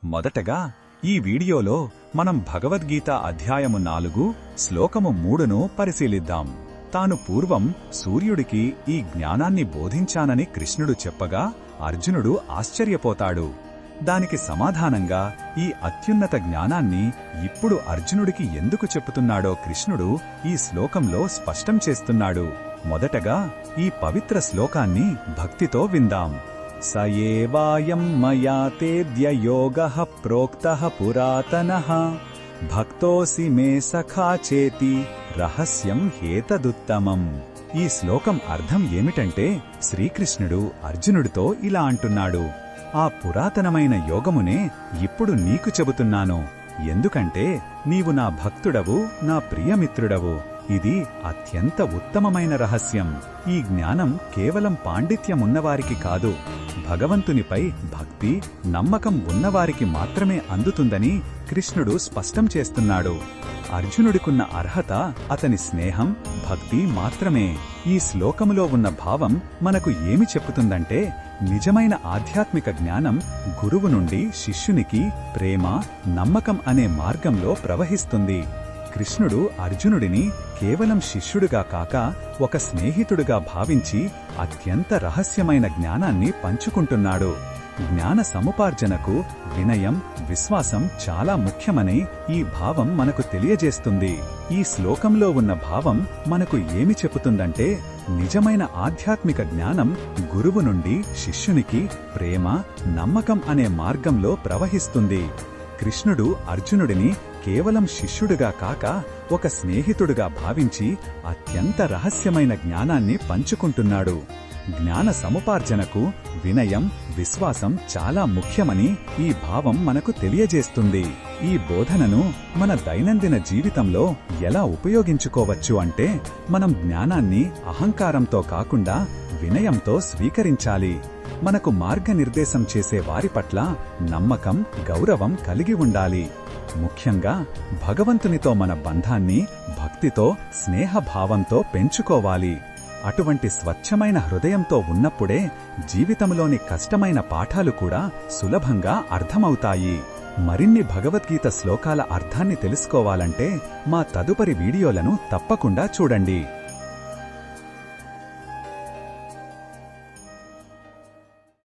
మొదటగా ఈ వీడియోలో మనం భగవద్గీత అధ్యాయము 4 శ్లోకము 3ను పరిశీలిద్దాం. తాను పూర్వం సూర్యుడికి ఈ జ్ఞానాన్ని బోధించానని కృష్ణుడు చెప్పగా అర్జునుడు ఆశ్చర్యపోతాడు. దానికి సమాధానంగా ఈ అత్యున్నత జ్ఞానాన్ని ఇప్పుడు అర్జునుడికి ఎందుకు చెప్పుతున్నాడో కృష్ణుడు ఈ శ్లోకంలో స్పష్టం చేస్తున్నాడు. మొదటగా ఈ పవిత్ర శ్లోకాన్ని భక్తితో విందాం. స ఏవాయం మయా తేద్య యోగః ప్రోక్తః పురాతనః భక్తోసి మే సఖా చేతి రహస్యం హేతదుత్తమం. ఈ శ్లోకం అర్థం ఏమిటంటే శ్రీకృష్ణుడు అర్జునుడితో ఇలా అంటున్నాడు, ఆ పురాతనమైన యోగమునే ఇప్పుడు నీకు చెబుతున్నాను. ఎందుకంటే నీవు నా భక్తుడవు, నా ప్రియమిత్రుడవు. ఇది అత్యంత ఉత్తమమైన రహస్యం. ఈ జ్ఞానం కేవలం పాండిత్యమున్నవారికి కాదు, భగవంతునిపై భక్తి, నమ్మకం ఉన్నవారికి మాత్రమే అందుతుందని కృష్ణుడు స్పష్టం చేస్తున్నాడు. అర్జునుడికున్న అర్హత అతని స్నేహం, భక్తి మాత్రమే. ఈ శ్లోకములో ఉన్న భావం మనకు ఏమి చెప్పుతుందంటే నిజమైన ఆధ్యాత్మిక జ్ఞానం గురువు నుండి శిష్యునికి ప్రేమ, నమ్మకం అనే మార్గంలో ప్రవహిస్తుంది. కృష్ణుడు అర్జునుడిని కేవలం శిష్యుడిగా కాక ఒక స్నేహితుడిగా భావించి అత్యంత రహస్యమైన జ్ఞానాన్ని పంచుకుంటున్నాడు. జ్ఞాన సముపార్జనకు వినయం, విశ్వాసం చాలా ముఖ్యమని ఈ భావం మనకు తెలియజేస్తుంది. ఈ శ్లోకంలో ఉన్న భావం మనకు ఏమి చెబుతుందంటే నిజమైన ఆధ్యాత్మిక జ్ఞానం గురువు నుండి శిష్యునికి ప్రేమ, నమ్మకం అనే మార్గంలో ప్రవహిస్తుంది. కృష్ణుడు అర్జునుడిని కేవలం శిష్యుడిగా కాక ఒక స్నేహితుడిగా భావించి అత్యంత రహస్యమైన జ్ఞానాన్ని పంచుకుంటున్నాడు. జ్ఞాన సముపార్జనకు వినయం, విశ్వాసం చాలా ముఖ్యమని ఈ భావం మనకు తెలియజేస్తుంది. ఈ బోధనను మన దైనందిన జీవితంలో ఎలా ఉపయోగించుకోవచ్చు అంటే మనం జ్ఞానాన్ని అహంకారంతో కాకుండా వినయంతో స్వీకరించాలి. మనకు మార్గనిర్దేశం చేసే వారి పట్ల నమ్మకం, గౌరవం కలిగి ఉండాలి. ముఖ్యంగా భగవంతునితో మన బంధాన్ని భక్తితో, స్నేహభావంతో పెంచుకోవాలి. అటువంటి స్వచ్ఛమైన హృదయంతో ఉన్నప్పుడే జీవితంలోని కష్టమైన పాఠాలు కూడా సులభంగా అర్థమవుతాయి. మరిన్ని భగవద్గీత శ్లోకాల అర్థాన్ని తెలుసుకోవాలంటే మా తదుపరి వీడియోలను తప్పకుండా చూడండి.